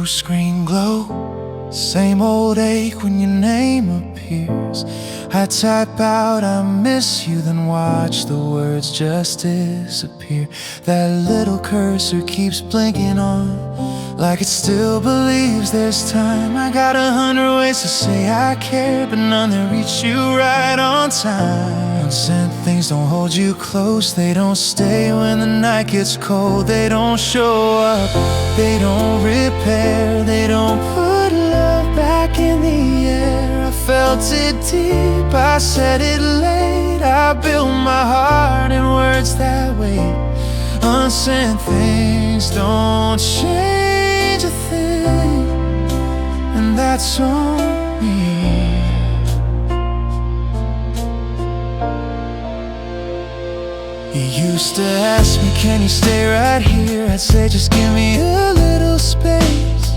through screen glow, same old ache when your name appears. I type out I miss you, then watch the words just disappear. That little cursor keeps blinking on, like it still believes there's time. I got 100 ways to say I care, but none that reach you right on time. Unsent things don't hold you close, they don't stay when the night gets cold. They don't show up, they don't repair, they don't put love back in the air. I felt it deep, I said it late, I built my heart in words that wait. Unsent things don't change a thing, and that's on me. You used to ask me, can you stay right here? I'd say, just give me a little space.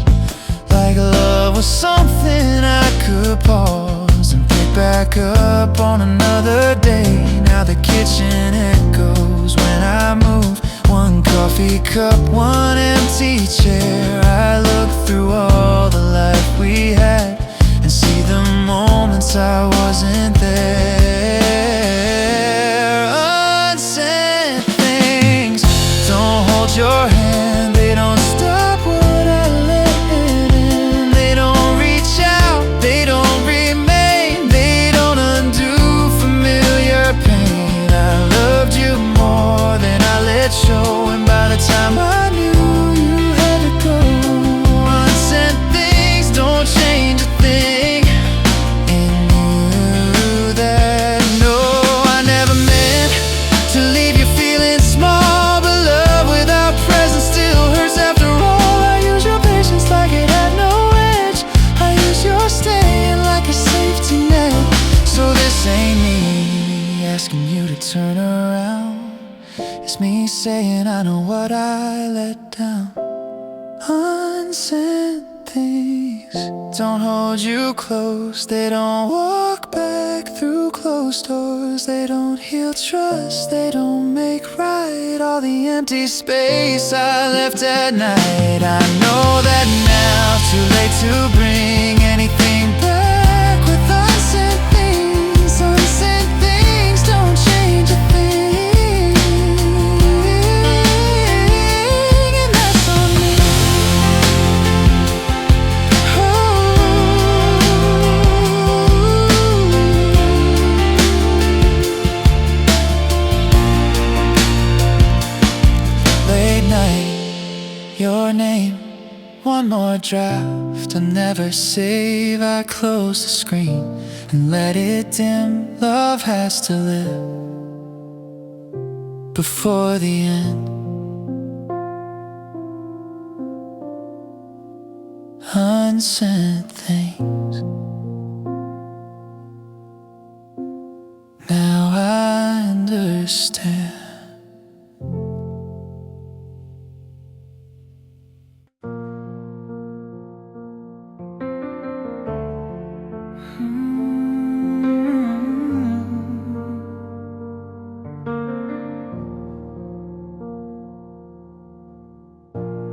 Like love was something I could pause and pick back up on another day. Now the kitchen echoes when I move. One coffee cup, one empty chair. I look through all the life we had and see the moments I wasn't there. Unsent things don't hold your hand, they don't stop what I let in. They don't reach out, they don't remain, they don't undo familiar pain. I loved you more than I let show, and by the time I knew you had to go. Unsent things don't change a thing, and you that know. I never meant to leave you feeling small, but love without presence still hurts after all. I use your patience like it had no edge, I use your staying like a safety net. So this ain't me asking you to turn around, it's me saying I know what I let down. Unsent things don't hold you close, they don't walk back through closed doors. They don't heal trust, they don't make right all the empty space I left at night. I know that now, too late to bring anything back with unsent things. Unsent things don't change a thing, and that's on me. Late night, your name, one more draft I never save. I close the screen and let it dim. Love has to live before the end. Unsent things, now I understand.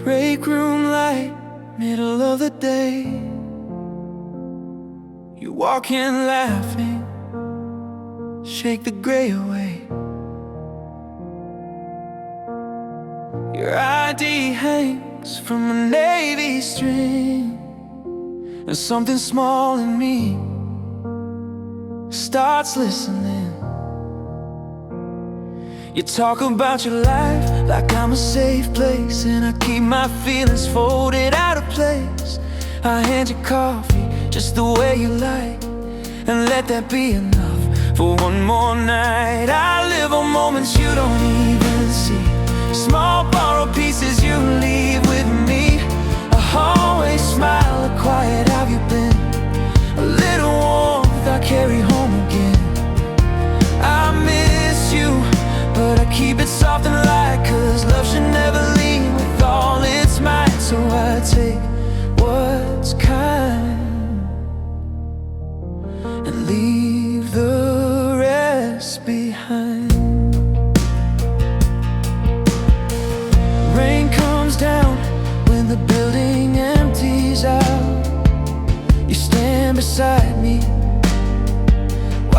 Break room light, middle of the day. You walk in laughing, shake the gray away. Your ID hangs from a navy string, and something small in me starts listening. You talk about your life like I'm a safe place, and I keep my feelings folded out of place. I hand you coffee just the way you like, and let that be enough for one more night. I live on moments you don't even see, small borrowed pieces you leave with me. I always smile, a quiet how you been, a little warmth I carry home again. I miss you, but I keep it soft and light, 'cause love should never leave with all its might. So I take what's kind and leave the rest behind. Rain comes down when the building empties.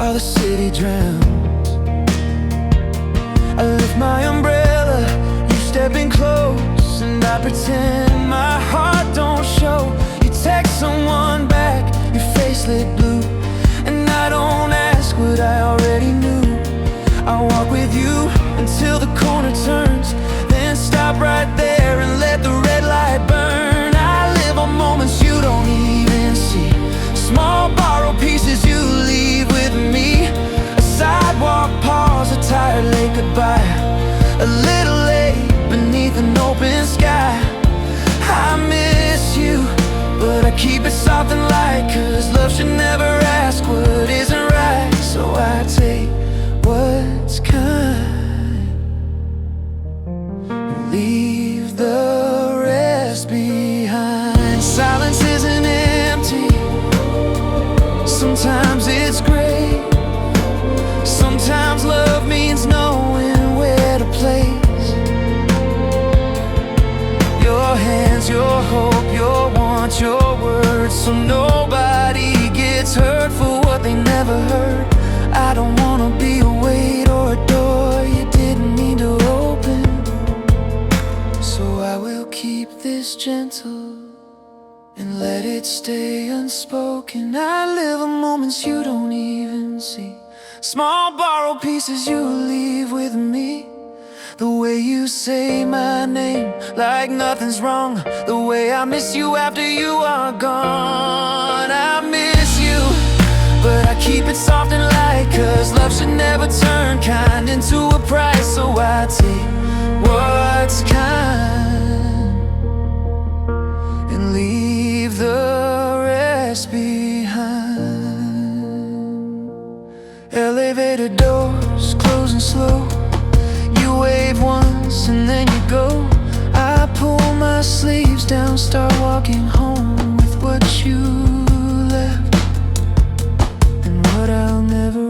while the city drowns. I lift my umbrella, you step in close, and I pretend my heart don't show. You text someone back, your face lit blue, and I don't ask what I already knew. I walk with you until the corner turns, then stop right there and let the red light burn. I live on moments you don't even see, small borrowed pieces you leave with me. A sidewalk pause, a tired late goodbye, a little late beneath an open sky. I miss you, but I keep it soft and light, 'cause love should never ask what isn't right. So I take what's kind, leave the rest behind. Silence isn't empty, sometimes it's great. Sometimes love means knowing where to place your hands, your hope, your want, your words, so nobody gets hurt for what they never heard. I don't wanna be a weight or a door you didn't mean to open, so I will keep this gentle and let it stay unspoken. I live in moments you don't even see, small borrowed pieces you leave with me. The way you say my name like nothing's wrong, the way I miss you after you are gone. I miss you, but I keep it soft and light, 'cause love should never turn kind into a price. So I take what's kind and leave the rest behind. Elevator doors closing slow, you wave once and then you go. I pull my sleeves down, start walking home with what you left and what I'll never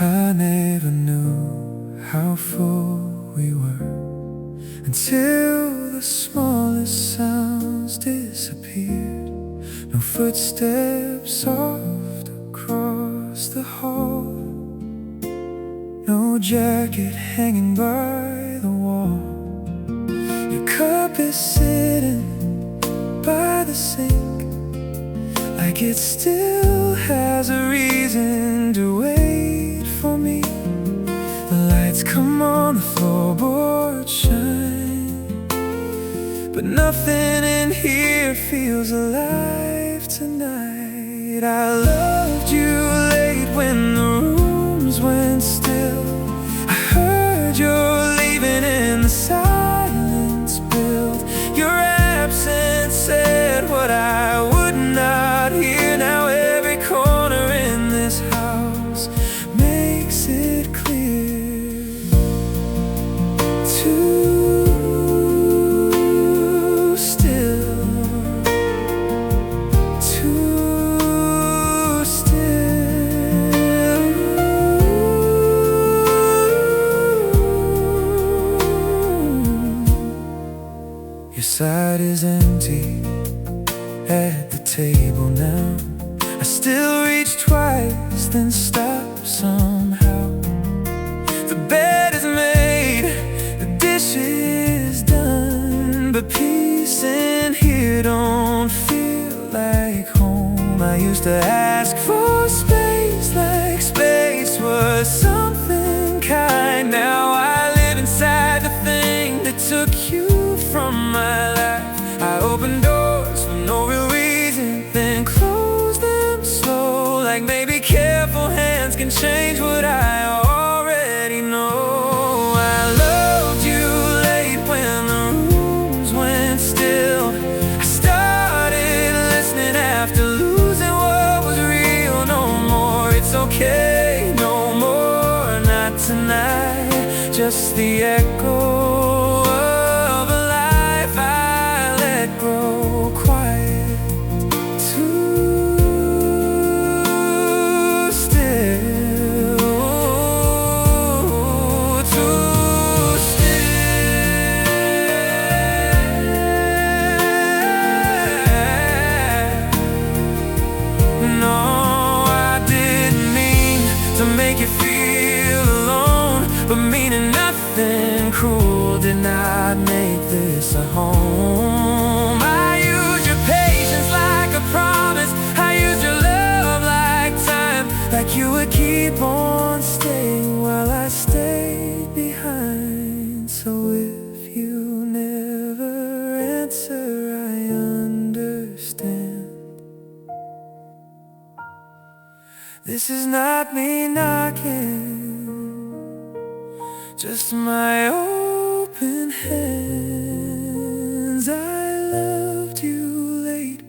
I never knew how full we were until the smallest sounds disappeared. No footsteps soft across the hall, no jacket hanging by the wall. Your cup is sitting by the sink, like it still has a reason to wait for me. The lights come on, the floorboards shine, but nothing in here feels alive tonight. I loved you late when the rooms went still. I heard you're leaving and the silence built. Your absence said what I would not hear. Now every corner in this house makes it clear. Too still, too still. Your side is empty at the table now. I still reach twice, then stop somehow. The bed is made, the dishes done, but peace in here don't feel like home. I used to ask for space, like space was something kind. Now I live inside the thing that took you from my life. I open doors for no real reason, then close them slow, like maybe careful hands can change what I already know. I loved you late when the rooms went still. I started listening after losing what was real. No more, it's okay, no more, not just the echo of a life I let grow quiet, too still, too still. No, I didn't mean to make you feel alone, but meaning nothing cruel did not make this a home. I used your patience like a promise, I used your love like time, like you would keep on staying while I stayed behind. So if you never answer, I understand. This is not me knocking, just my open hands. I loved you late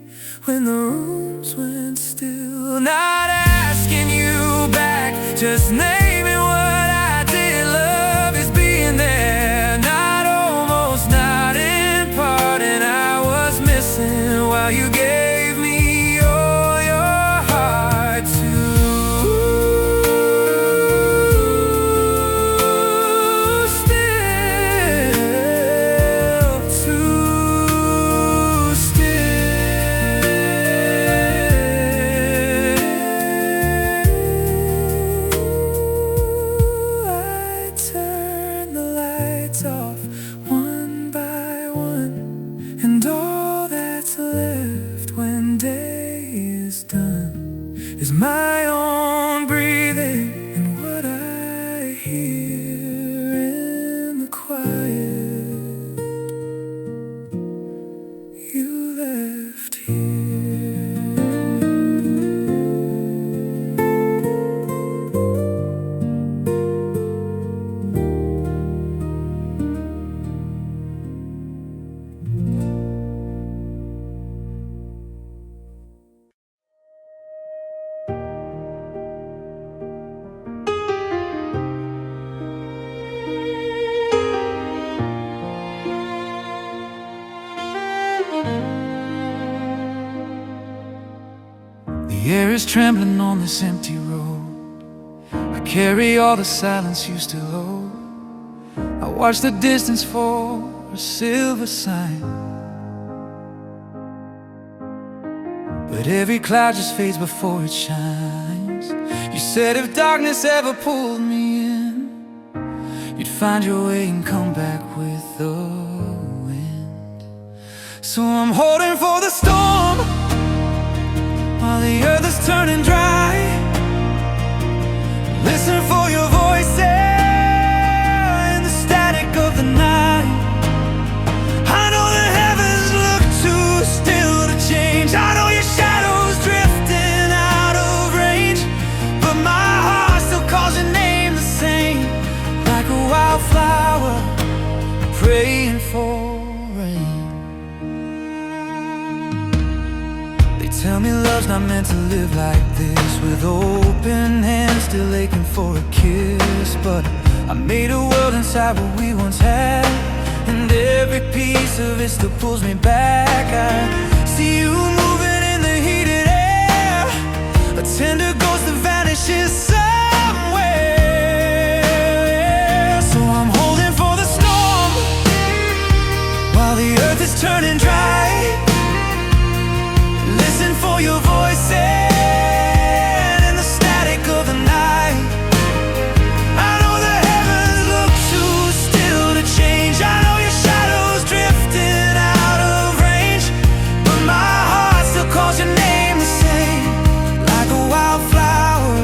when the rooms went still, not asking you back, just naming what I did. Love is being there, not almost, not in part, and I was missing while you gave me all your heart to. Off one by one, and all that's left when day is done is my own breathing and what I hear in the quiet you left here. The air is trembling on this empty road. I carry all the silence you still hold. I watch the distance for a silver sign, but every cloud just fades before it shines. You said if darkness ever pulled me in, you'd find your way and come back with the wind. So I'm holding for the storm while the earth is turning dry. Listen for your voice in the static of the night. I know the heavens look too still to change. I know your shadows drifting out of range, but my heart still calls your name the same, like a wildflower praying for rain. Tell me love's not meant to live like this, with open hands still aching for a kiss. But I made a world inside what we once had, and every piece of it still pulls me back. I see you moving in the heated air, a tender ghost that vanishes somewhere. So I'm holding for the storm while the earth is turning dry. Listen for your voice in the static of the night. I know the heavens look too still to change. I know your shadows drifting out of range, but my heart still calls your name the same, like a wildflower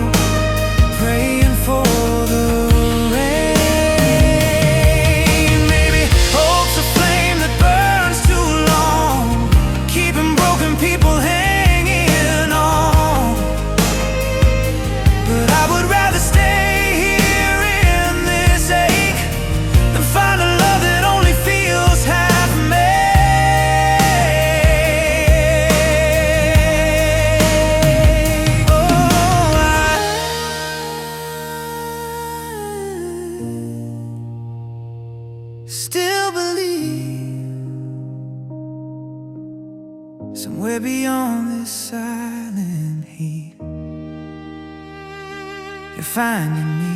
finding me.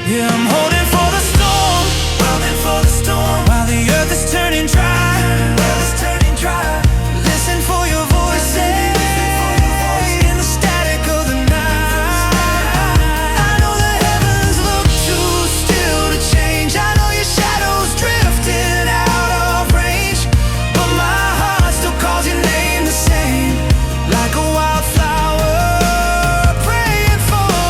Yeah, I'm holding for the storm, welding for the storm, while the earth is turning dry, Listen for your voices in the static of the night. I know the heavens look too still to change. I know your shadows drifting out of range, but my heart still calls your name the same, like a wildflower praying for the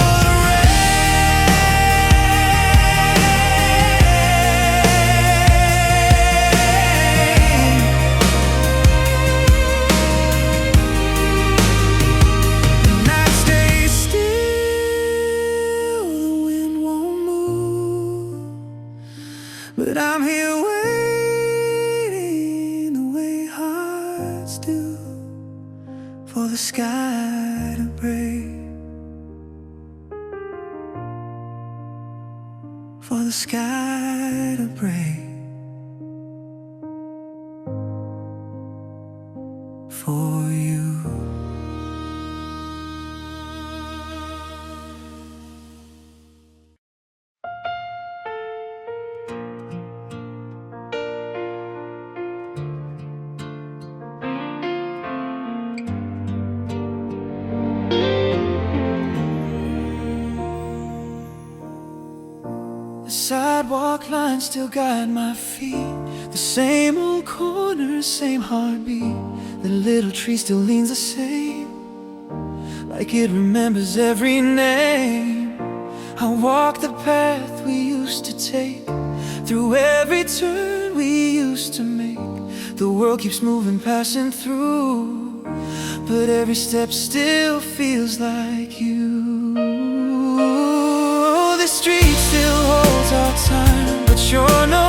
but I'm here waiting the way hearts do, for the sky to break, for the sky to break, for you. Sidewalk lines still guide my feet, the same old corners, same heartbeat. The little tree still leans the same, like it remembers every name. I walk the path we used to take, through every turn we used to make. The world keeps moving, passing through, but every step still feels like you. The street still holds our time, but you're no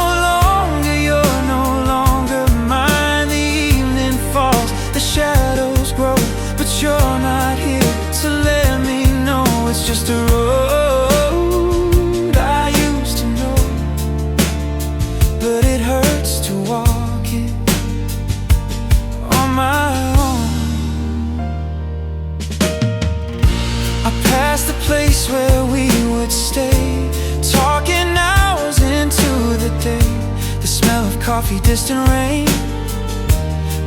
longer mine. The evening falls, the shadows grow, but you're not here to let me know it's just a road I used to know, but it hurts to walk it on my own. I passed the place where we would stay, talking hours into the day. The smell of coffee, distant rain,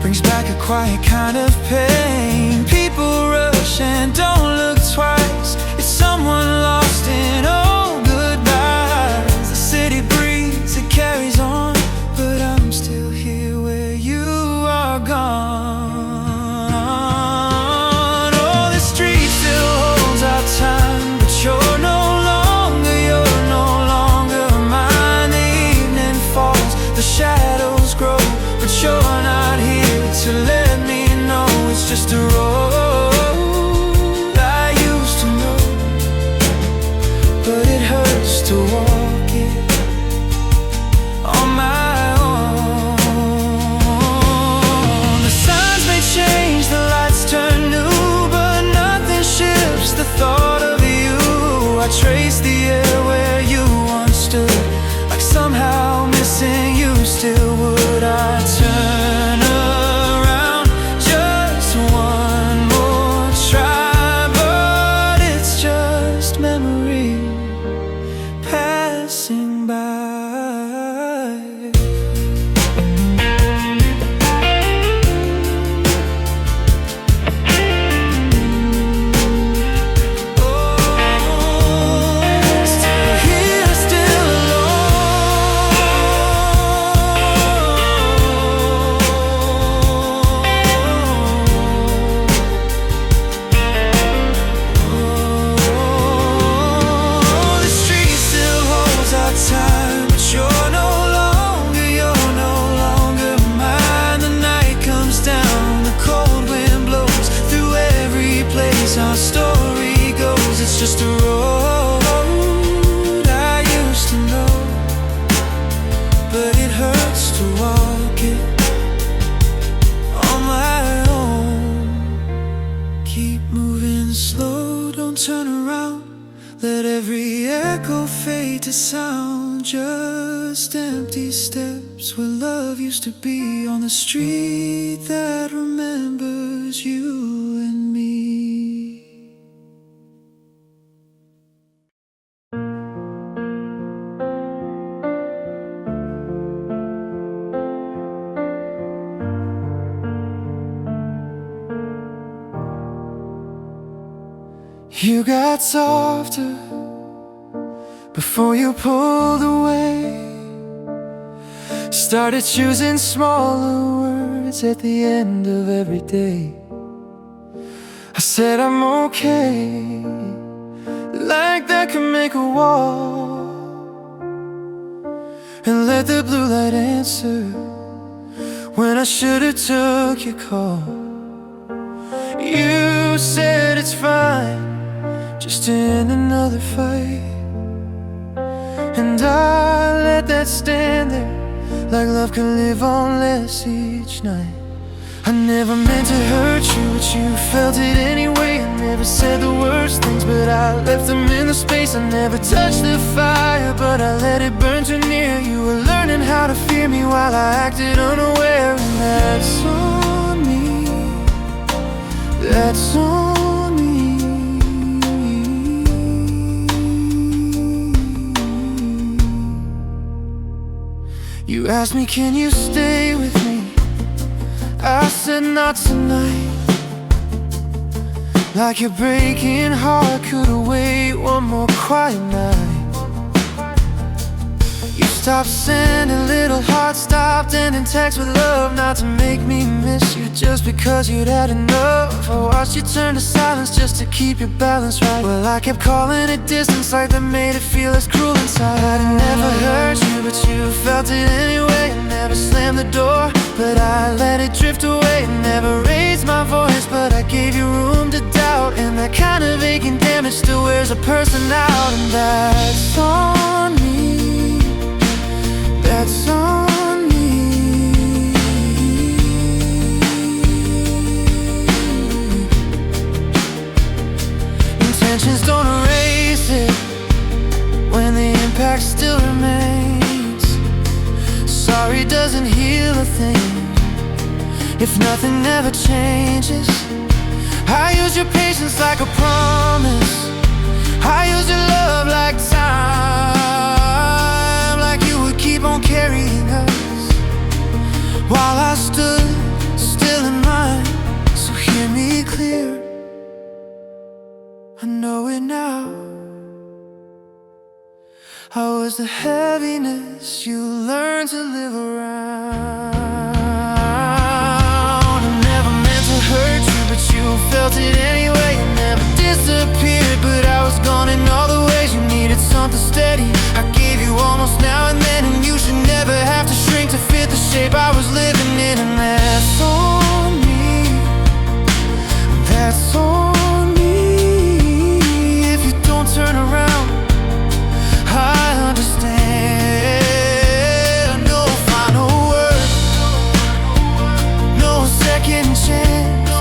brings back a quiet kind of pain. People rush and don't look twice, it's someone lost in old goodbyes. The city breathes, it carries on, but I'm still here where you are gone. Oh, the street still holds our time, but you're no longer mine. The evening falls, the shadows grow, but you're not here to let me know it's just a road I used to know, but it hurts to walk it on my own. The signs may change, the lights turn new, but nothing shifts the thought of you. I trace the air where you once stood, like somehow missing you still would. I turn around just one more try, but it's just memory passing by. Our story goes, it's just a road I used to know, but it hurts to walk it on my own. Keep moving slow, don't turn around, let every echo fade to sound. Just empty steps where love used to be, on the street that remembers you and me. You got softer before you pulled away. Started choosing smaller words at the end of every day. I said I'm okay, like that could make a wall, and let the blue light answer when I should've took your call. You said it's fine, just in another fight, and I let that stand there, like love can live on less each night. I never meant to hurt you, but you felt it anyway. I never said the worst things, but I left them in the space. I never touched the fire, but I let it burn too near. You were learning how to fear me while I acted unaware, and that's on me, that's on me. You asked me, can you stay with me? I said not tonight. Like your breaking heart could wait one more quiet night. You stopped sending little hearts, stopped ending texts with love, not to make me miss you, just because you'd had enough. I watched you turn to silence just to keep your balance right. Well, I kept calling it distance, like that made it feel less cruel inside. I'd never hurt you, but you felt it anyway. I never slammed the door, but I let it drift away. Never raised my voice, but I gave you room to doubt, and that kind of aching damage still wears a person out. And that's on me, that's on me. Intentions don't erase it when the impact still remains. Sorry doesn't heal a thing if nothing ever changes. I use your patience like a promise, I use your love like time, like you would keep on carrying us while I stood still in mine. So hear me clear, I know it now. I was the heaviness you learned to live around. I never meant to hurt you, but you felt it anyway. You never disappeared, but I was gone in all the ways. You needed something steady, I gave you almost now and then, and you should never have to shrink to fit the shape I was living in. And that's on me, that's on me. If you don't turn around, I understand. No final word, no second chance.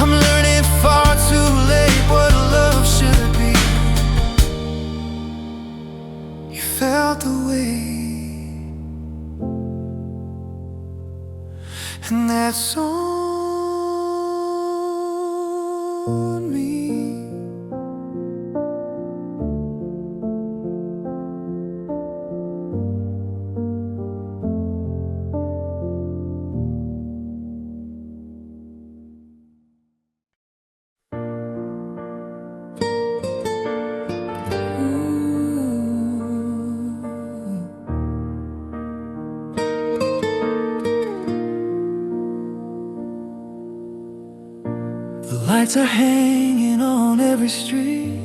I'm learning far too late what love should be. You felt the way, and that's on me. The lights are hanging on every street,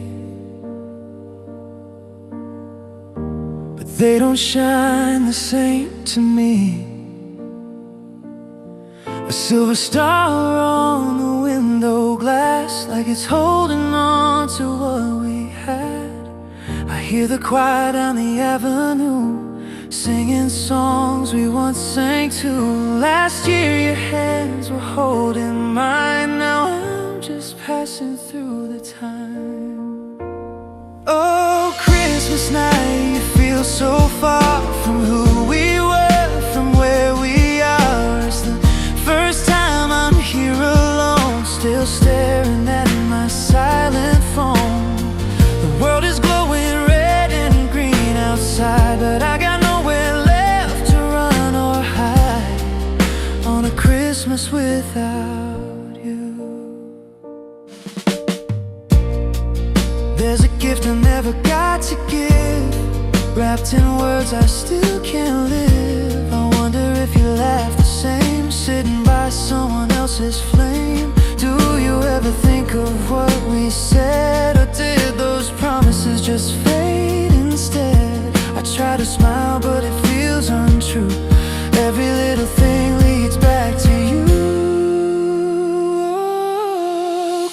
but they don't shine the same to me. A silver star on the window glass, like it's holding on to what we had. I hear the choir down the avenue, singing songs we once sang to. Last year your hands were holding mine, now I'm just passing through the time. Oh, Christmas night, you feel so far from who we were, from where we are. It's the first time I'm here alone, still staring at my silent phone. The world is glowing red and green outside, but I got nowhere left to run or hide on a Christmas without you. There's a gift I never got to give, wrapped in words I still can't live. I wonder if you laugh the same, sitting by someone else's flame. Do you ever think of what we said, or did those promises just fade instead? I try to smile but it feels untrue. Every little thing leads back to you.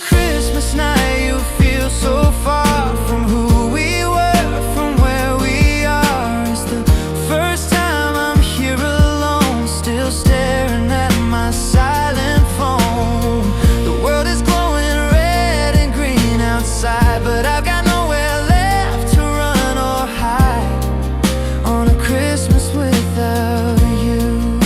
Christmas night, you feel so far from who we were, from where we are. It's the first time I'm here alone, still staring at my silent phone. The world is glowing red and green outside, but I've got nowhere left to run or hide on a Christmas without you.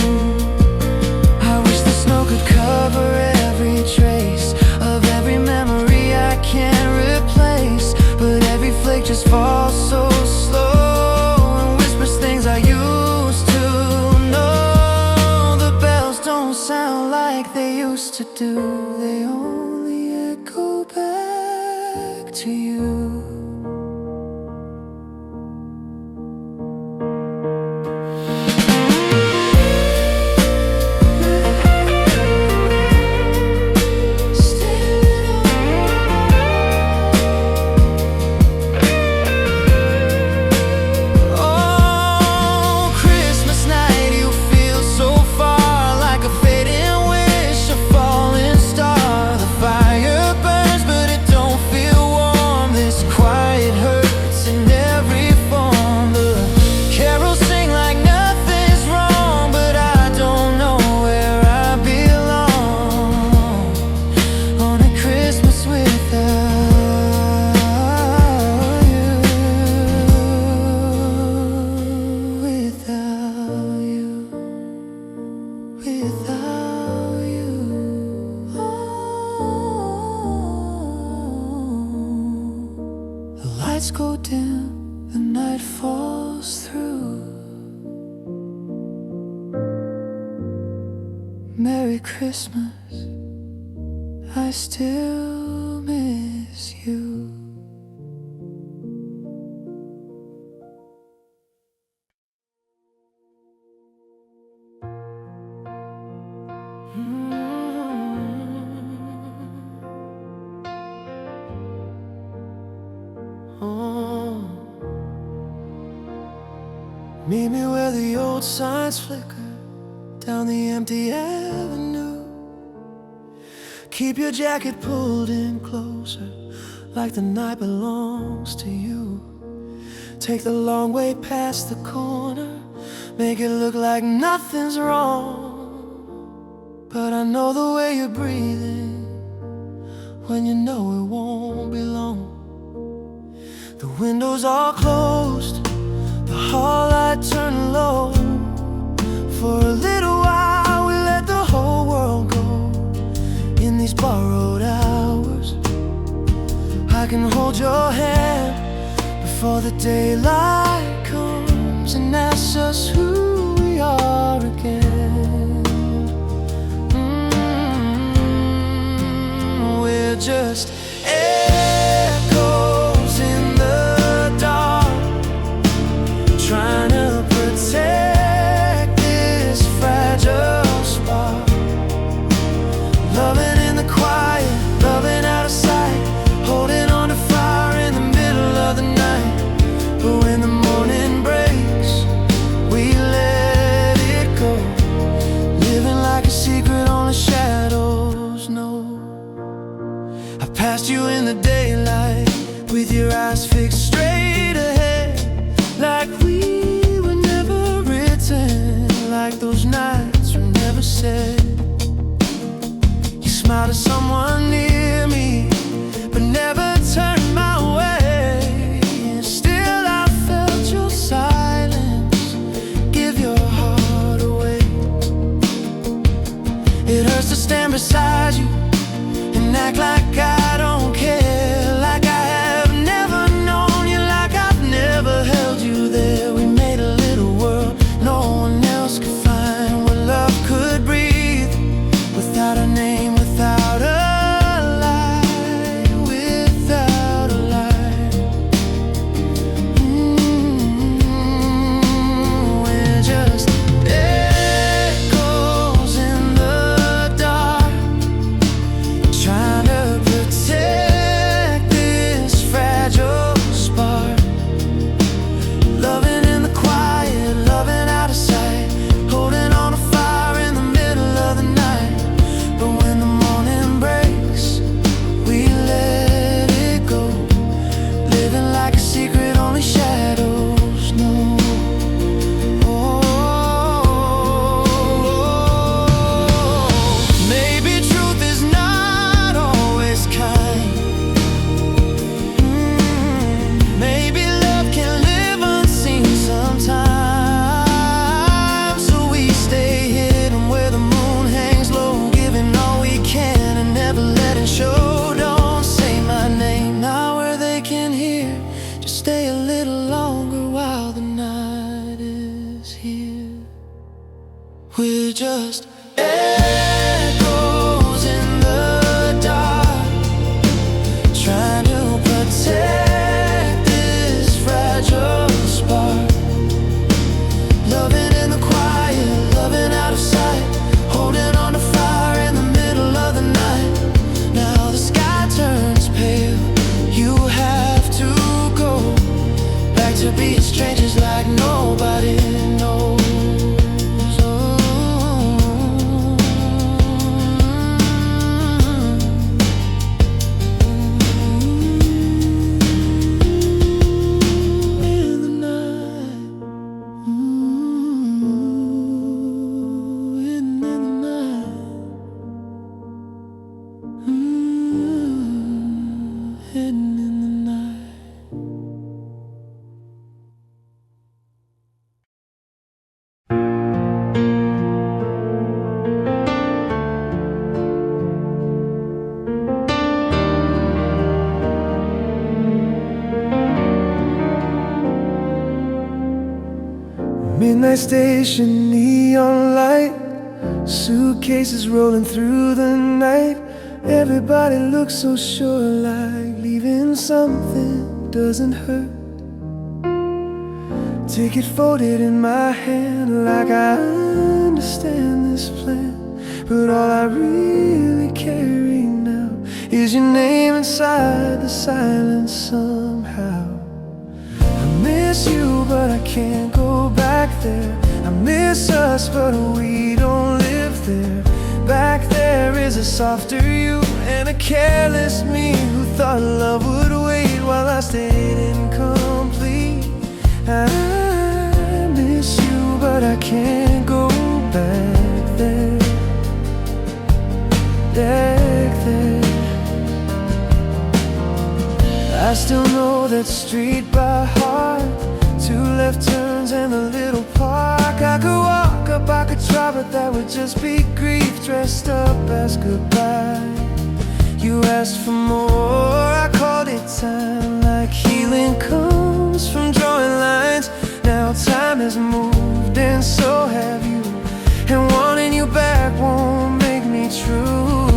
I wish the snow could cover every trace of every memory I can't replace, but every flake just falls so slow and whispers things I used to know. The bells don't sound like they used to do, they only echo back to you. Lights go dim, the night falls through. Merry Christmas, I still miss you. Meet me where the old signs flicker down the empty avenue. Keep your jacket pulled in closer, like the night belongs to you. Take the long way past the corner, make it look like nothing's wrong. But I know the way you're breathing when you know it won't be long. The windows are closed, the hall light turned low. For a little while we let the whole world go. In these borrowed hours, I can hold your hand before the daylight comes and asks us who we are again. We're just echoes in the dark, trying to protect this fragile spark. Loving in the quiet, loving out of sight, holding on to fire in the middle of the night. But when the morning breaks, we let it go, living like a secret only shadows know. I passed you in the daylight, with your eyes fixed straight ahead, like we were never written, like those nights were never said. You smiled at someone near me, but never turned my way. And still I felt your silence give your heart away. It hurts to stand beside you and act like I don't care, like I have never known you, like I've never held you there. We made a little world no one else could find, where love could breathe without a name, without a night station, neon light, suitcases rolling through the night. Everybody looks so sure, like leaving something doesn't hurt. Ticket folded in my hand, like I understand this plan. But all I really carry now is your name inside the silence somehow. I miss you, but I can't go back there. I miss us, but we don't live there. Back there is a softer you and a careless me who thought love would wait while I stayed incomplete. I miss you, but I can't go back there. Back there. I still know that street by heart, 2 left turns and a little park. I could walk up, I could try, but that would just be grief dressed up as goodbye. You asked for more, I called it time, like healing comes from drawing lines. Now time has moved and so have you, and wanting you back won't make me true.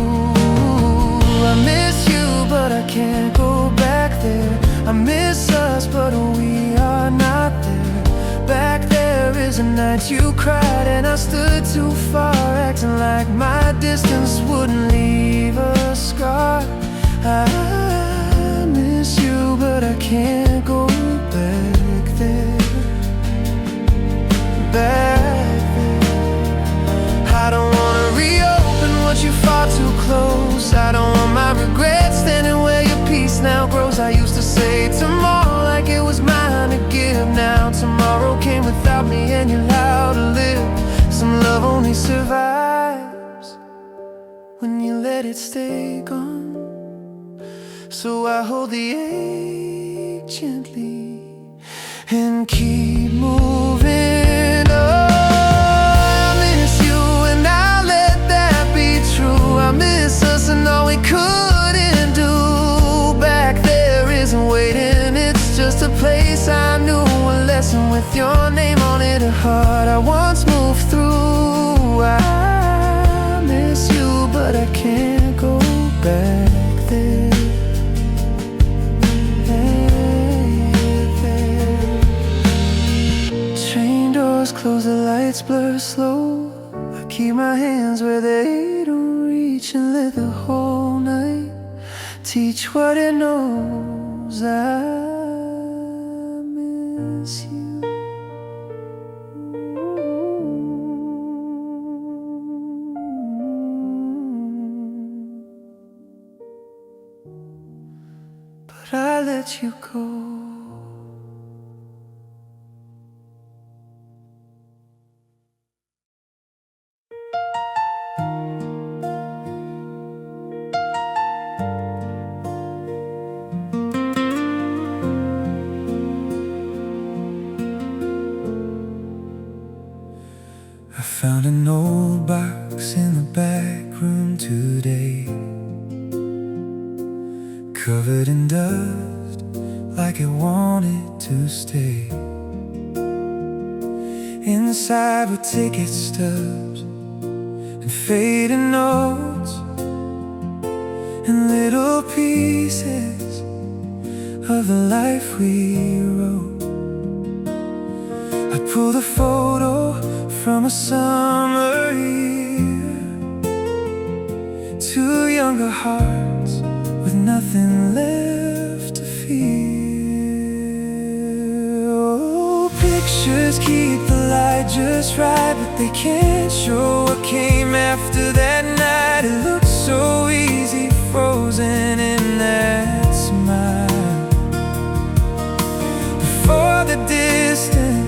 I miss you, but I can't go back there. I miss us, but we are not there. Back there is a night you cried and I stood too far, acting like my distance wouldn't leave a scar. I miss you, but I can't go back there. Back there. I don't wanna reopen what you fought too close. I don't want my regrets standing where your peace now grows. I used to say tomorrow like it was mine to give. Now tomorrow came without me and you're allowed to live. Some love only survives when you let it stay gone. So I hold the ache gently and keep moving on. I miss you and I'll let that be true. I miss us and all we couldn't do. Back there isn't waiting, it's just a place I knew. A lesson with your name on it, a heart I once moved through. I miss you, but I can't go back there. Train doors close, the lights blur slow. I keep my hands where they don't reach and let the whole night teach what it knows. I miss you. But I let you go. I found an old box in the back room today, covered in dust, like it wanted to stay. Inside were ticket stubs and faded notes and little pieces of the life we wrote. I pulled a photo from a summer year, 2 younger hearts with nothing left to feel. Oh, pictures keep the light just right, but they can't show what came after that night. It looked so easy, frozen in that smile. Before the distance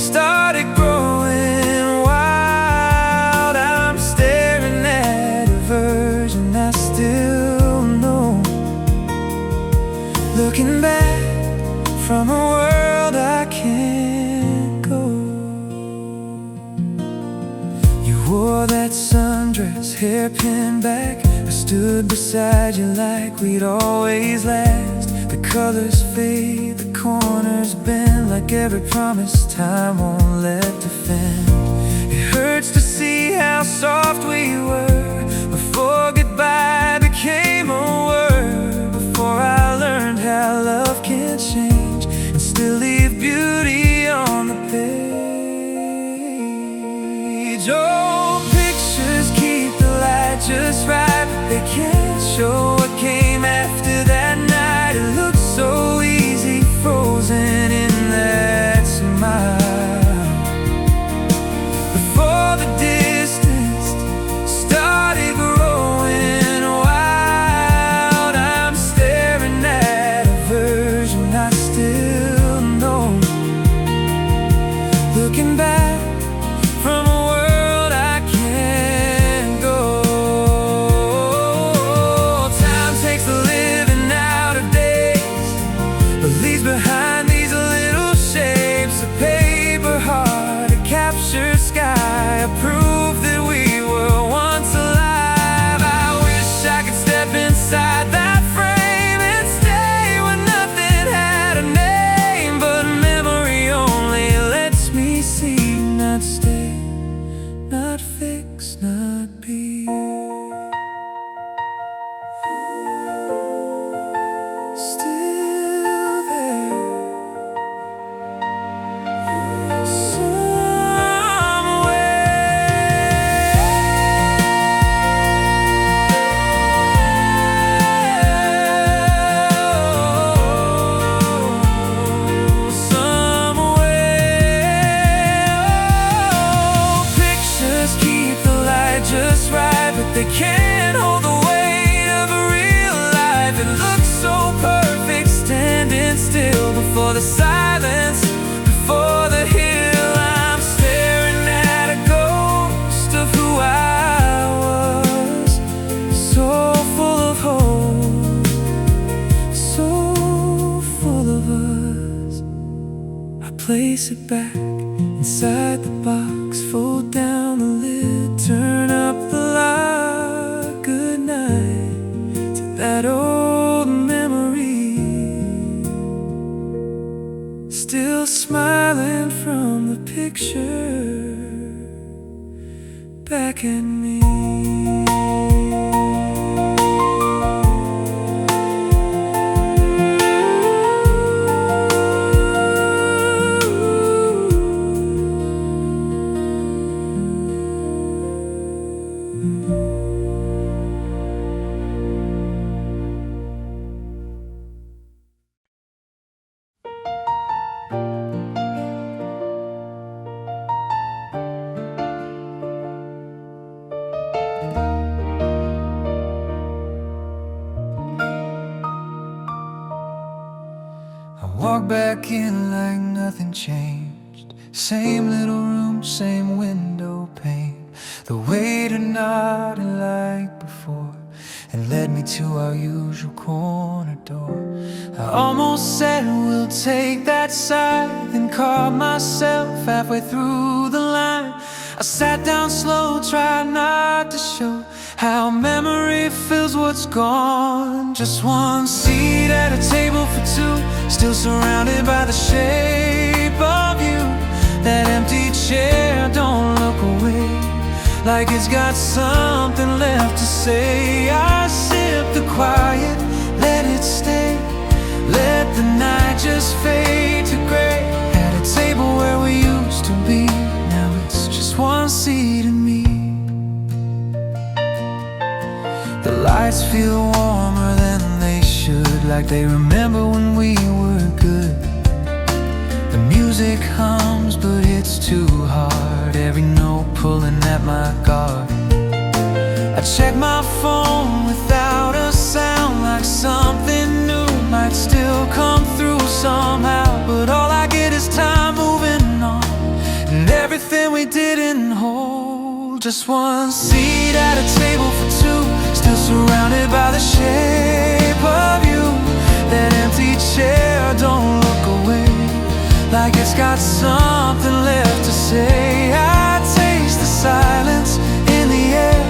started growing wild, I'm staring at a version I still know, looking back from a world I can't go. You wore that sundress, hairpin back. I stood beside you like we'd always last. The colors fade, the corners bend, like every promise time won't let defend. It hurts to see how soft we were before goodbye became a word. Before I learned how love can change and still leave beauty on the page. Oh, pictures keep the light just right, but they can't show what came after that night. It looks so easy, frozen in that smile. Before the distance started growing wild, I'm staring at a version I still know. Looking back from a world I can't go. Time takes the living out of days, but leaves behind these little shapes. A paper heart, a captured sky, a proof that we were once alive. I wish I could step inside that frame and stay when nothing had a name. But memory only lets me see, not stay, not fix, not be. Still there just right, but they can't hold the weight of a real life. It looks so perfect, standing still before the silence, before the hill. I'm staring at a ghost of who I was, so full of hope, so full of us. I place it back inside the box, fold down the lid, turn up the light. Good night to that old memory, still smiling from the picture back at me. Walk back in like nothing changed. Same little room, same window pane. The waiter nodded like before and led me to our usual corner door. I almost said we'll take that side, then caught myself halfway through the line. I sat down slow, tried not to show how memory fills what's gone. Just one seat at a table for two, still surrounded by the shape of you. That empty chair, don't look away, like it's got something left to say. I sip the quiet, let it stay, let the night just fade to gray. At a table where we used to be, now it's just one seat and me. The lights feel warmer than they should, like they remember when we were good. The music hums, but it's too hard, every note pulling at my guard. I check my phone without a sound, like something new might still come through somehow. But all I get is time moving on, and everything we didn't hold. Just one seat at a table for two, still surrounded by the shape of you. That empty chair, don't look away, like it's got something left to say. I taste the silence in the air,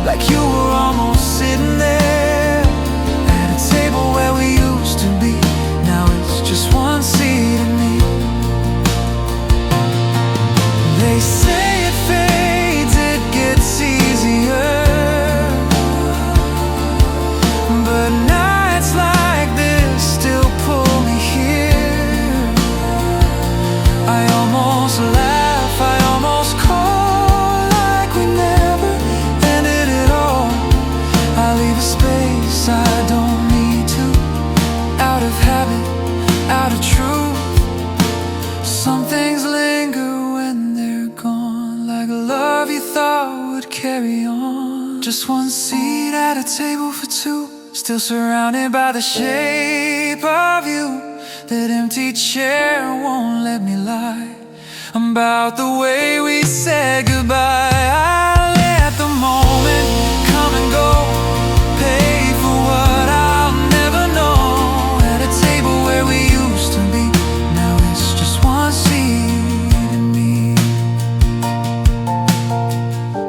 like you were almost sitting there, at a table where we used to be. Just one seat at a table for two, still surrounded by the shape of you. That empty chair won't let me lie about the way we said goodbye. I let the moment come and go, pay for what I'll never know. At a table where we used to be, now it's just one seat and me.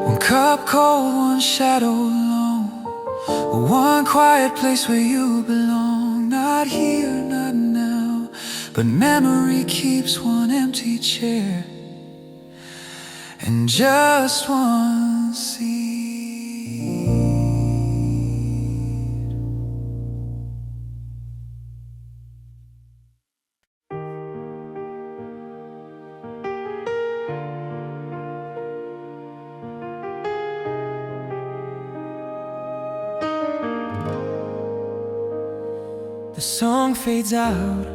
One cup cold, one shadow alone, one quiet place where you belong. Not here, not now, but memory keeps one empty chair and just one seat. The song fades out,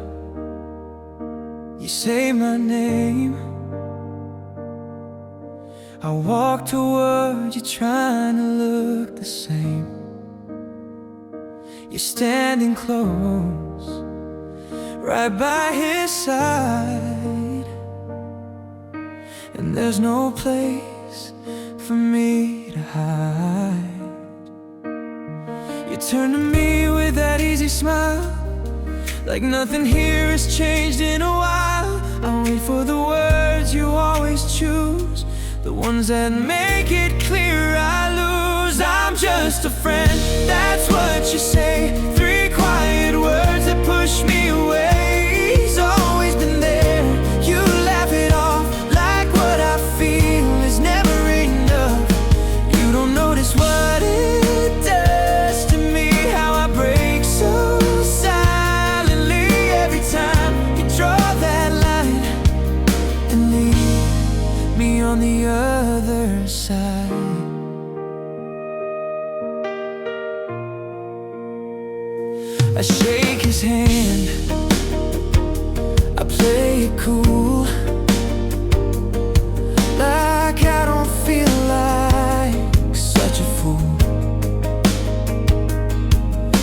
you say my name. I walk toward you trying to look the same. You're standing close, right by his side, and there's no place for me to hide. You turn to me with that easy smile, like nothing here has changed in a while. I wait for the words you always choose, the ones that make it clear I lose. I'm just a friend, that's what you say. Three quiet words that push me away. He's always been there, you laugh it off like what I feel is never enough. You don't notice what it does to me, how I break so silently every time you draw that line and leave me on the other side. I shake his hand, I play it cool, like I don't feel like such a fool.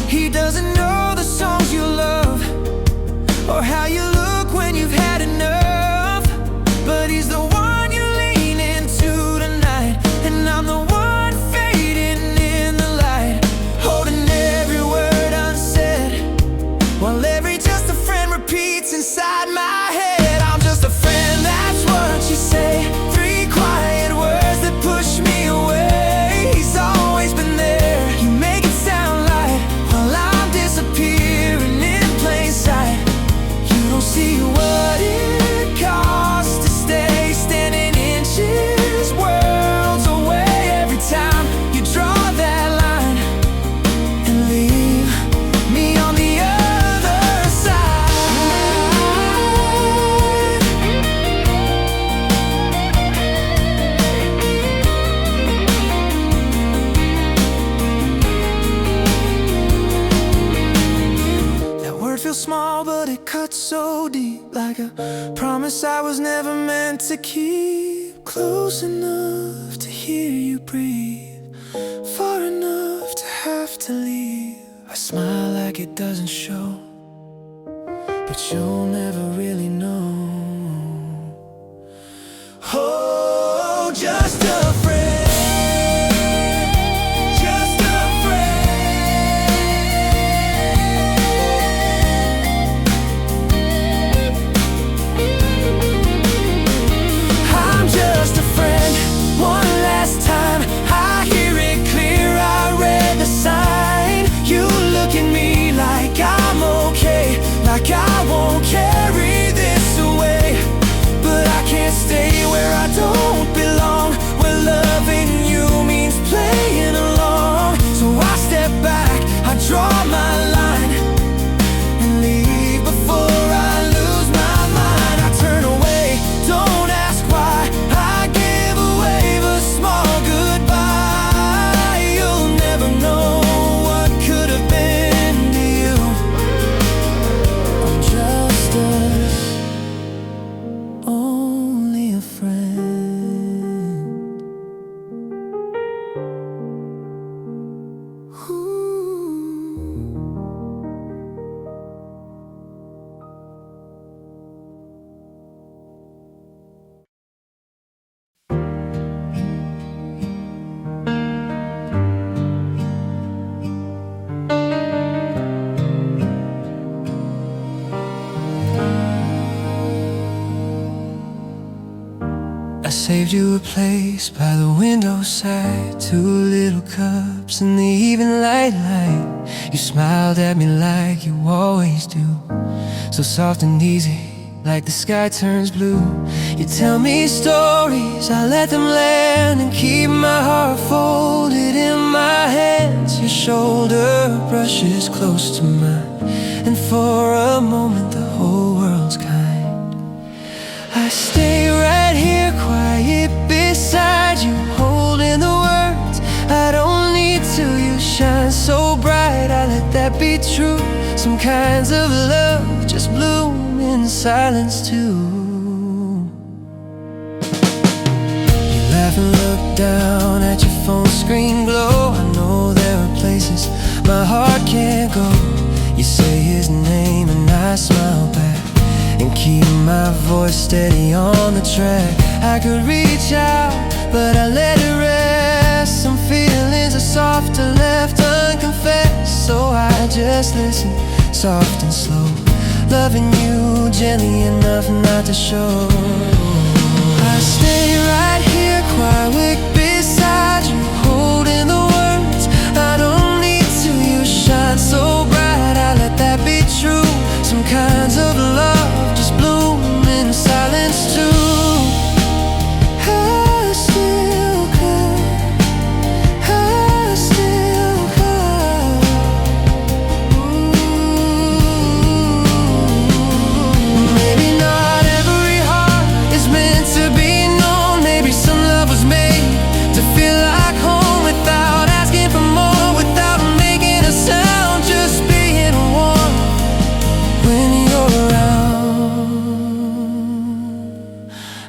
He doesn't know the songs you love or how you look when you've had enough, but he's the one you lean into tonight, and I'm the one fading in the light, holding every word unsaid, while every just a friend repeats inside my head. I'm just a friend, that's what you say. Three quiet words that push me away. He's always been there, you make it sound light, while I'm disappearing in plain sight. You don't see what it costs to stay standing inches, worlds away every time you draw that line and leave me on the other side. That word feels small, but it cuts so deep, like a promise I was never meant to keep. Close enough to hear you breathe, far enough to have to leave. I smile like it doesn't show, but you'll never really know. Oh, just a friend, just a friend. I'm just a friend, one last time I hear it clear, I read the sign. You look at me like I'm okay, like I won't carry this away. saved you a place by the window side. 2 little cups in the evening light. You smiled at me like you always do, so soft and easy, like the sky turns blue. You tell me stories, I let them land and keep my heart folded in my hands. Your shoulder brushes close to mine, and for a moment the whole world's kind. I stay right here, quiet beside you, holding the words I don't need to. You shine so bright, I let that be true. Some kinds of love just bloom in silence too. You laugh and look down at your phone screen glow. I know there are places my heart can't go. You say his name and I smile back and keep my voice steady on the track. I could reach out, but I let it rest. Some feelings are softer, left unconfessed, so I just listen, soft and slow, loving you gently enough not to show. I stay right here, quiet beside you, holding the words I don't need to. You shine so bright, I let that be true. Some kinds of love just bloom in silence too.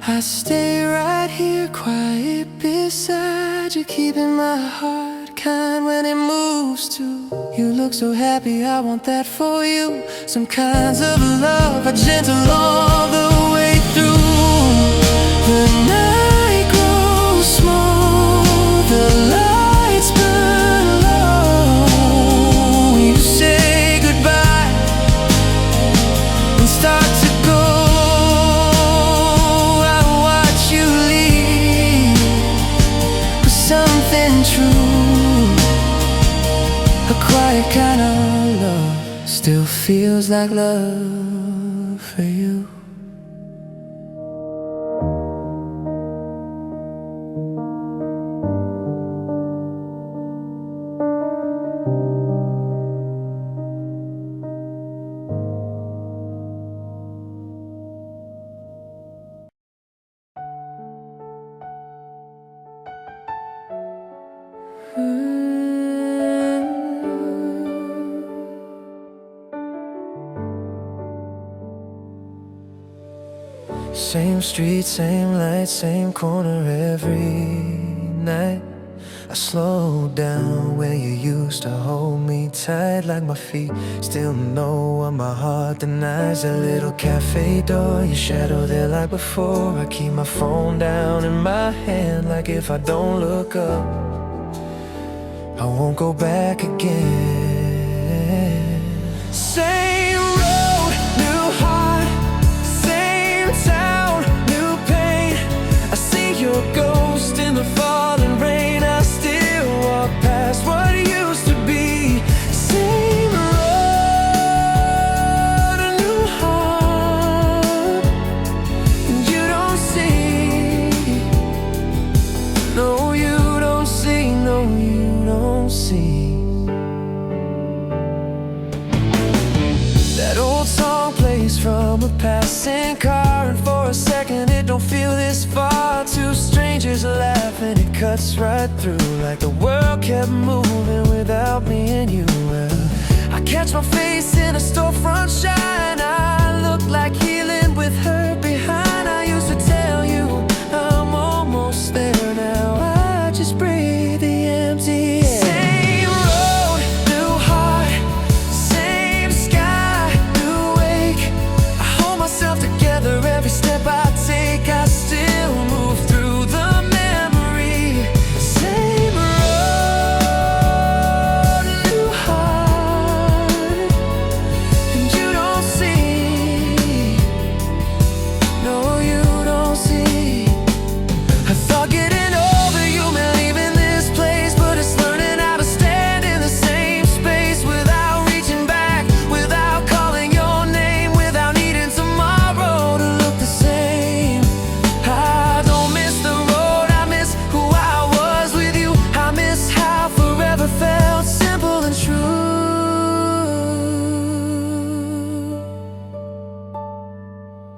I stay right here, quiet beside you, keeping my heart kind when it moves too. You look so happy, I want that for you. Some kinds of love are gentle all the way through. The night grows small, the lights burn low. You say goodbye and start to go. Something true, a quiet kind of love still feels like love for you. Same street, same light, same corner every night. I slow down when you used to hold me tight, like my feet still know what my heart denies. A little cafe door, your shadow there like before. I keep my phone down in my hand, like if I don't look up I won't go back again. Same road, new heart, same town, new pain. I see your ghost in the falling rain. I still walk past what used to be. Same road, a new heart, and you don't see. No, you don't see. No, you don't see. That old song plays from a passing car, and for a second it don't feel this far. Two strangers laugh and it cuts right through, like the world kept moving without me and you. Well, I catch my face in a storefront shine. I look like healing with her behind. I used to tell you I'm almost there now. I just breathe the empty air. Same road, new heart, same sky, new wake. I hold myself together every step I take. I still move through the memory. Same road, new heart, and you don't see.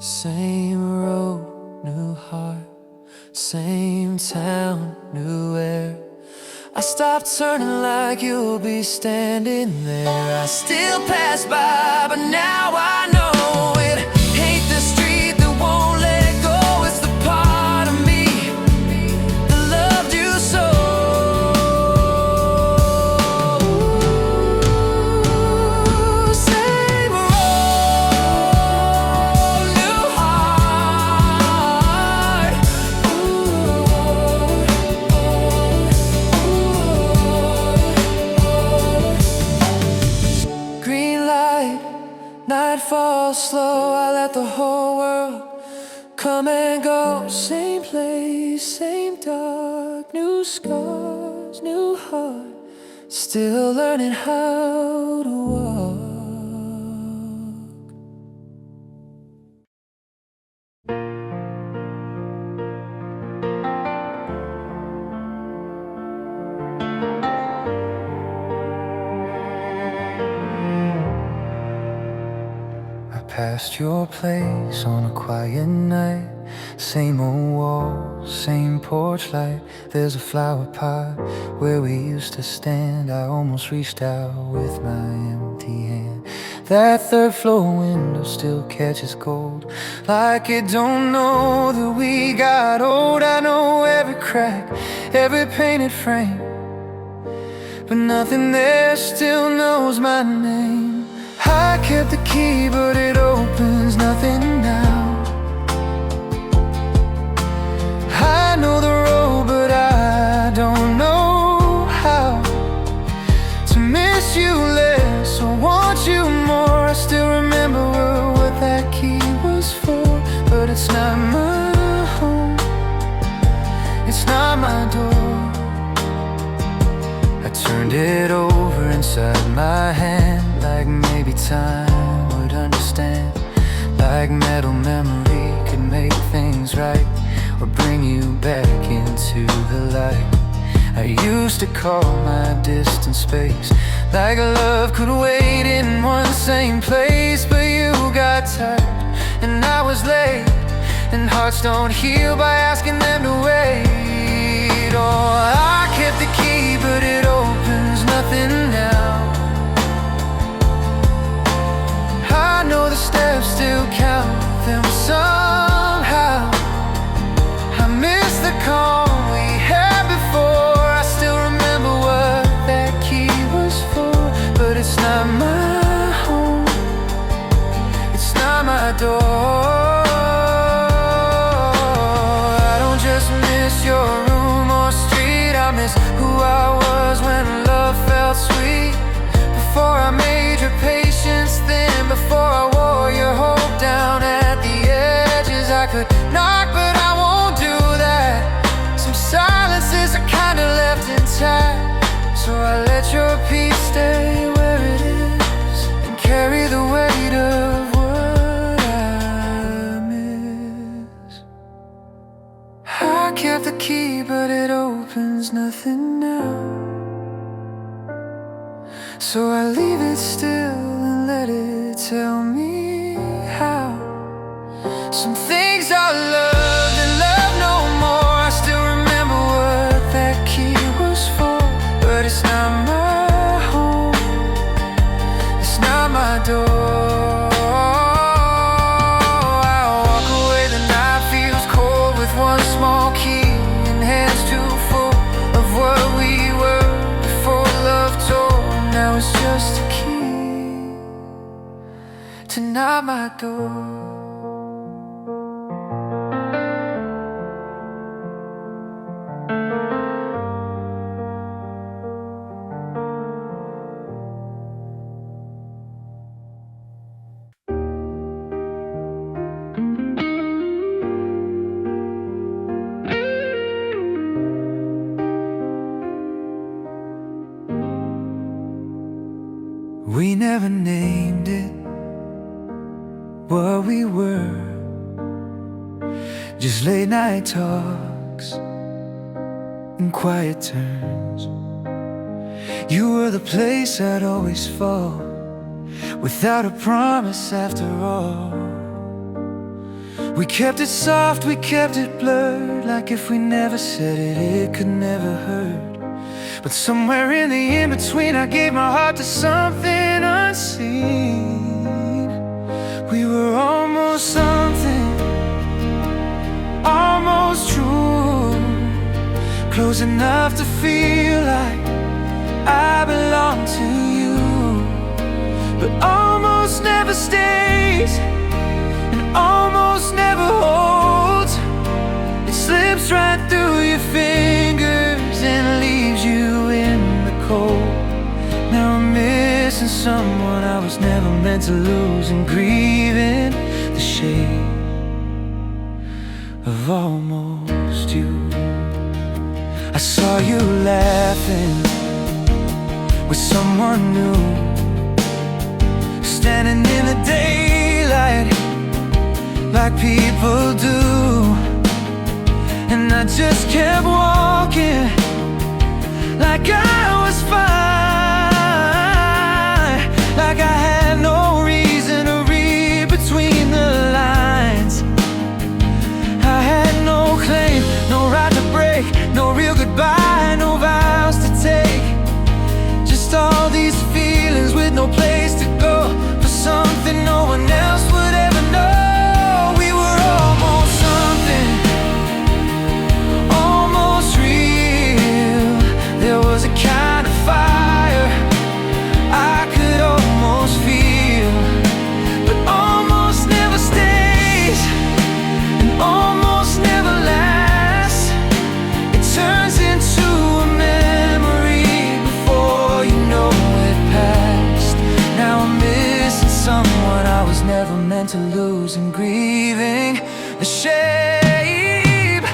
Same road, new heart. Same town, new air. I stopped turning like you'll be standing there. I still pass by, but now I know it ain't the street that won't let go. It's the part of me that loved you so. Same road, new heart. Green light, night falls slow. I let the whole world come and go. Same place, same dark. New scars, new heart. Still learning how to walk. Past your place on a quiet night. Same old walls, same porch light. There's a flower pot where we used to stand. I almost reached out with my empty hand. That third floor window still catches cold, like it don't know that we got old. I know every crack, every painted frame, but nothing there still knows my name. I kept the key, but it opens nothing now. I know the road, but I don't know how to miss you less or want you more. I still remember what that key was for, but it's not my home, it's not my door. I turned it over inside my hand, like maybe time would understand, like metal memory could make things right or bring you back into the light. I used to call my distant space, like love could wait in one same place. But you got tired and I was late, and hearts don't heal by asking them to wait. Oh, I kept the key, but it opens nothing now. I know the steps still count them somehow. I miss the calm we had before. I still remember what that key was for, but it's not my home, it's not my door. I don't just miss your room or street, I miss who I was when love felt sweet. Before I made your patience thin, before I wore your hope down at the edges. I could knock, but I won't do that. Some silences are kinda left intact, so I let your peace stay where it is and carry the weight of what I miss. I kept the key, but it opens nothing now. So I leave it still and let it tell me how. Some things are loved and loved no more. I still remember what that key was for, but it's not my home, it's not my door. I walk away, the night feels cold with one small key and hands too full of what we were before love tore. Now it's just a key to knock my door. We never named it what we were, just late night talks and quiet turns. You were the place I'd always fall, without a promise after all. We kept it soft, we kept it blurred, like if we never said it, it could never hurt. But somewhere in the in-between, I gave my heart to something unseen. We were almost something, almost true, close enough to feel like I belong to you. But almost never stays, and almost never holds. It slips right through your fingers and leaves you in the cold. Now I'm missing someone I was never meant to lose, and grieving the shade of almost you. I saw you laughing with someone new, standing in the daylight like people do. And I just kept walking like I was fine, like I had no reason to read between the lines. I had no claim, no right to break, no real goodbye, no vows to take. Just all these feelings with no place to go, for something no one else would ever know. We were almost something, almost real. There was a kind of fire I could almost feel, but almost never stays, and almost never lasts. It turns into a memory before you know it passed. Now I'm missing someone I was never meant to lose, and grieving the shape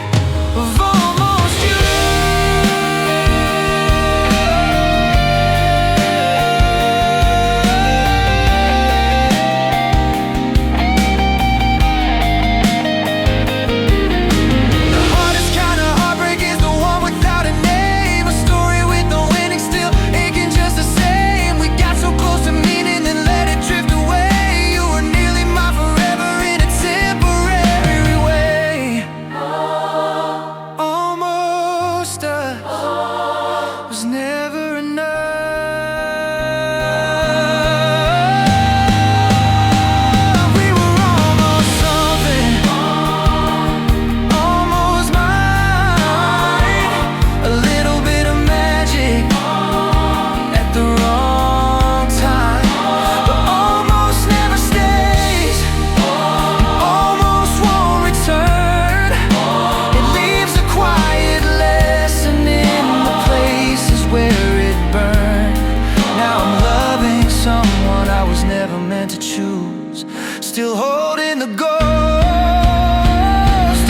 of almost you. The hardest kind of heartbreak is the one without a name, a story with no ending, still aching just the same. We got so close to meaning, then let it drift away. You were nearly my forever in a temporary way. Almost us was never enough. We were almost something, almost mine. A little bit of magic at the wrong time, but almost never stays, almost won't return. It leaves a quiet lesson in the places where it burned. Now I'm loving someone I was never meant to choose, still holding the ghost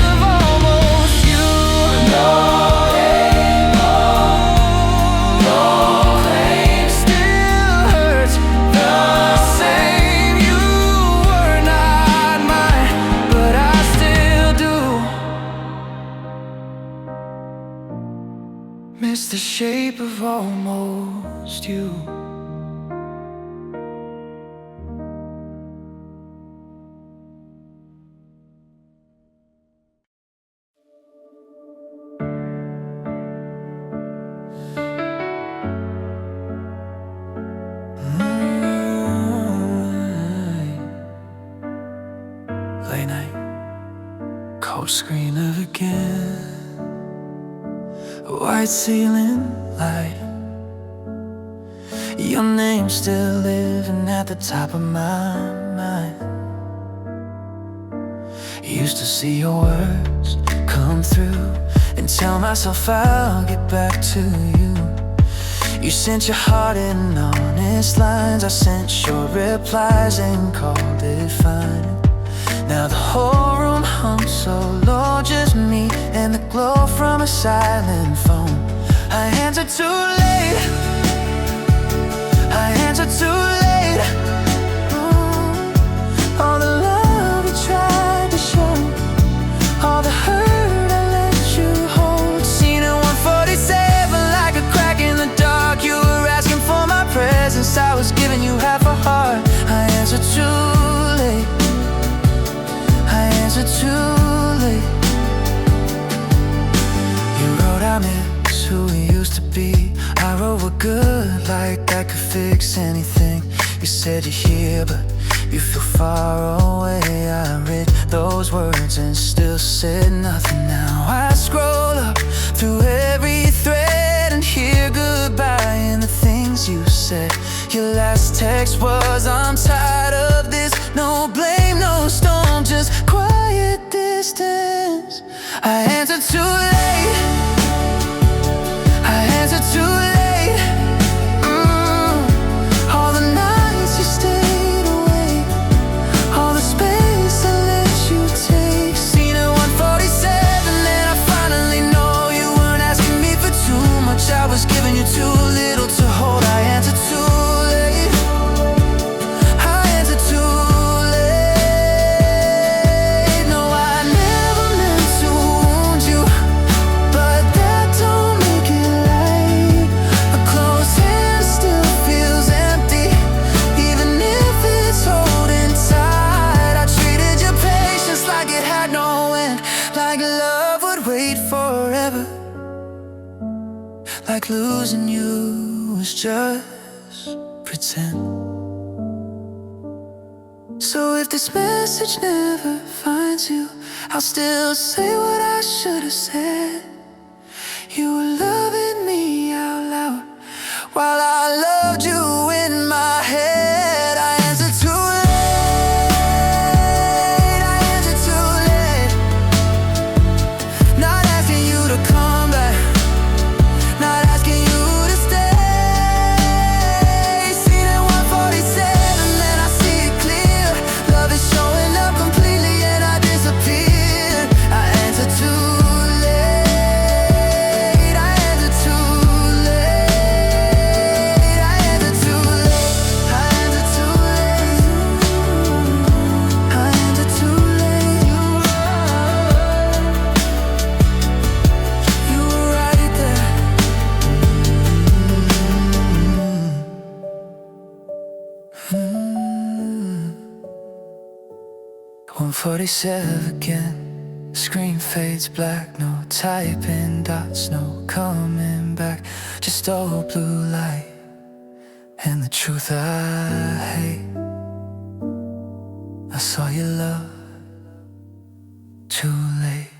of almost you. No name, no claim, still hurts the same. You were not mine, but I still do miss the shape of almost you. Late night, cold screen of again, white ceiling light. Your name still living at the top of my mind. Used to see your words come through and tell myself I'll get back to you. You sent your heart in honest lines, I sent short replies and called it fine. Now the whole room hums so low, just me and the glow from a silent phone. I answered too late, I answered too late. All the love you tried to show, all the hurt I let you hold. Seen at 147 like a crack in the dark. You were asking for my presence, I was giving you half a heart. I answered too late, I answered too fix anything. You said you're here, but you feel far away. I read those words and still said nothing. Now I scroll up through every thread and hear goodbye in the things you said. Your last text was, I'm tired of this. No blame, no storm, just quiet distance. I answered too late. I answered too late. All the nights you stayed away, all the space I let you take. Seen at 147 and I finally know you weren't asking me for too much. I was giving you too little to hold. I answered too late. I answered too late. No, I never meant to wound you, but that don't make it right. A closed hand still feels empty, even if it's holding tight. I treated your patience like it had no end, like love would wait forever, like losing you was just pretend. So if this message never finds you, I'll still say what I should have said. You were loving me out loud while I loved you in my head. I answered too late. I answered too late. Not asking you to come back, not asking you to stay. Seen at 147 and I see it clear. Love is showing up completely and I disappeared. I answered too late. I answered too late. I answered too late. I answered too late. I answered too late. You were right there. 147 again. Screen fades black, no typing dots, no coming back. Just old blue light and the truth I hate. I saw your love too late.